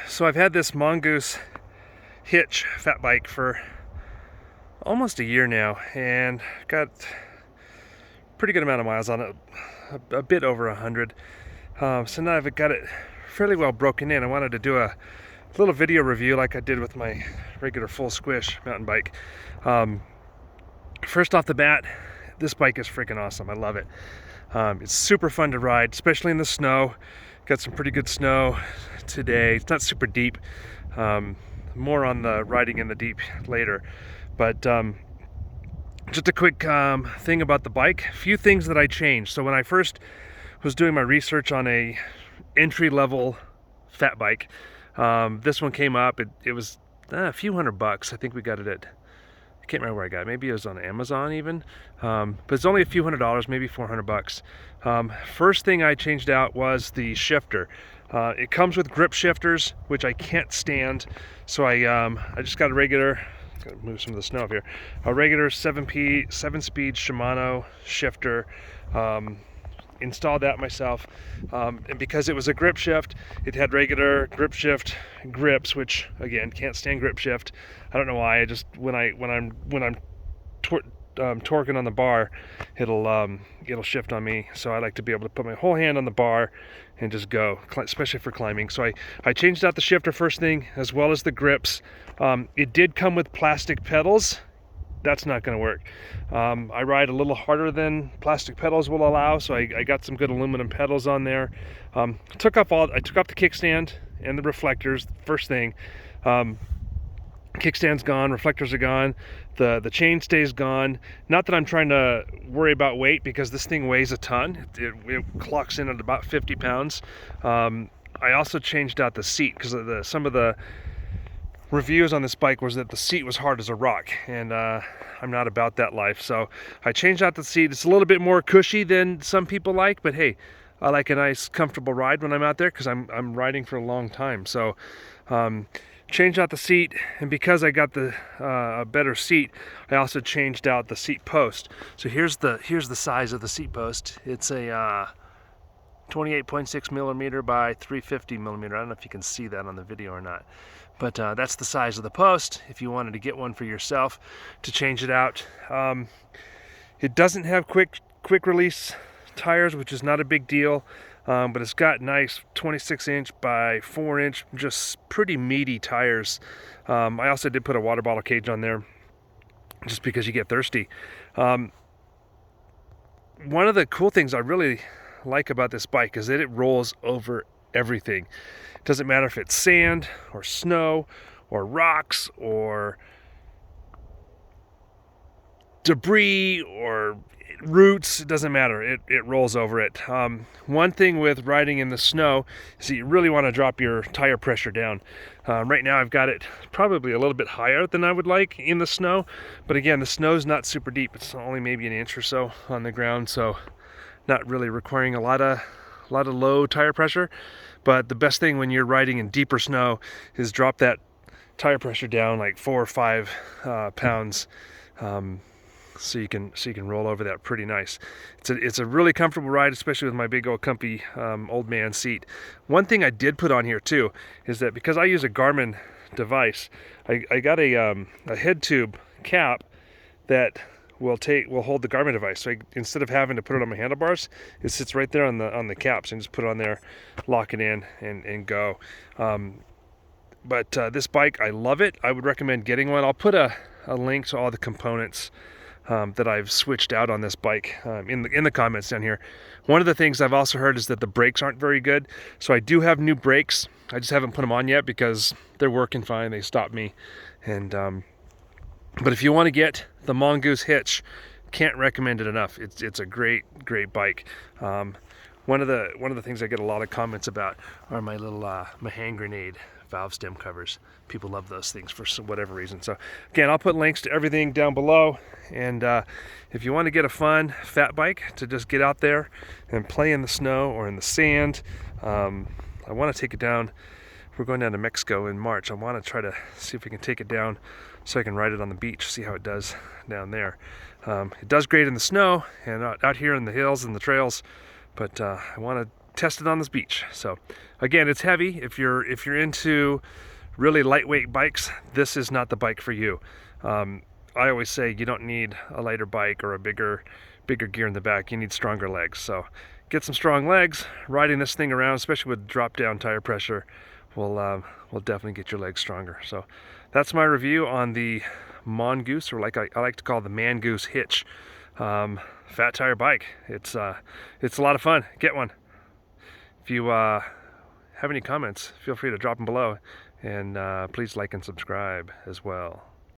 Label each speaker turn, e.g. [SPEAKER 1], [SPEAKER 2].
[SPEAKER 1] So I've had this Mongoose Hitch fat bike for almost a year now, and got a pretty good amount of miles on it, a bit over 100. So now I've got it fairly well broken in. I wanted to do a little video review like I did with my regular full squish mountain bike. First off the bat, this bike is freaking awesome. I love it. It's super fun to ride, especially in the snow. Got some pretty good snow today. It's not super deep. More on the riding in the deep later. But just a quick thing about the bike. A few things that I changed. So when I first was doing my research on a entry-level fat bike, this one came up. It was a few $100. I think we got it at, I can't remember where I got it. Maybe it was on Amazon even. But it's only a few $100, maybe $400. First thing I changed out was the shifter. It comes with grip shifters, which I can't stand. So I just got a regular, gotta move some of the snow up here, a regular 7-speed Shimano shifter. Installed that myself, and because it was a grip shift, it had regular grip shift grips, which again, can't stand grip shift. I don't know why. I just when I'm torquing on the bar, it'll shift on me. So I like to be able to put my whole hand on the bar and just go, especially for climbing. So I changed out the shifter first thing, as well as the grips. It did come with plastic pedals. That's not going to work. I ride a little harder than plastic pedals will allow, so I got some good aluminum pedals on there. I took off the kickstand and the reflectors first thing. Kickstand's gone, reflectors are gone, the chainstay's gone. Not that I'm trying to worry about weight, because this thing weighs a ton. It clocks in at about 50 pounds. I also changed out the seat, because some of the reviews on this bike was that the seat was hard as a rock, and I'm not about that life. So I changed out the seat. It's a little bit more cushy than some people like, but hey, I like a nice comfortable ride when I'm out there, because I'm riding for a long time. So changed out the seat, and because I got the a better seat, I also changed out the seat post. So here's the size of the seat post. It's a 28.6 millimeter by 350 millimeter. I don't know if you can see that on the video or not, but that's the size of the post if you wanted to get one for yourself to change it out. It doesn't have quick release tires, which is not a big deal, but it's got nice 26-inch by 4-inch, just pretty meaty tires. I also did put a water bottle cage on there just because you get thirsty. One of the cool things I really like about this bike is that it rolls over everything. It doesn't matter if it's sand or snow or rocks or debris or roots. It doesn't matter. It rolls over it. One thing with riding in the snow is that you really want to drop your tire pressure down. Right now I've got it probably a little bit higher than I would like in the snow, but again, the snow's not super deep. It's only maybe an inch or so on the ground, so not really requiring a lot of low tire pressure. But the best thing when you're riding in deeper snow is drop that tire pressure down like 4 or 5 pounds, so you can roll over that pretty nice. It's a really comfortable ride, especially with my big old comfy old man seat. One thing I did put on here too is that because I use a Garmin device, I got a head tube cap that will hold the Garmin device. So instead of having to put it on my handlebars, it sits right there on the caps, and just put it on there, lock it in, and go. But this bike, I love it. I would recommend getting one. I'll put a link to all the components that I've switched out on this bike in the comments down here. One of the things I've also heard is that the brakes aren't very good. So I do have new brakes. I just haven't put them on yet because they're working fine. They stopped me, and but if you want to get the Mongoose Hitch, can't recommend it enough. It's a great bike. One of the things I get a lot of comments about are my little my hand grenade valve stem covers. People love those things for whatever reason. So again, I'll put links to everything down below. And if you want to get a fun fat bike to just get out there and play in the snow or in the sand, I want to take it down. We're going down to Mexico in March. I want to try to see if we can take it down so I can ride it on the beach, see how it does down there. It does great in the snow and out here in the hills and the trails, but I want to test it on this beach. So again, it's heavy. If you're into really lightweight bikes, this is not the bike for you. I always say you don't need a lighter bike or a bigger gear in the back. You need stronger legs. So get some strong legs. Riding this thing around, especially with drop down tire pressure, will definitely get your legs stronger. So that's my review on the Mongoose, or like I like to call the Mongoose Hitch fat tire bike. It's a lot of fun. Get one. If you have any comments, feel free to drop them below, and please like and subscribe as well.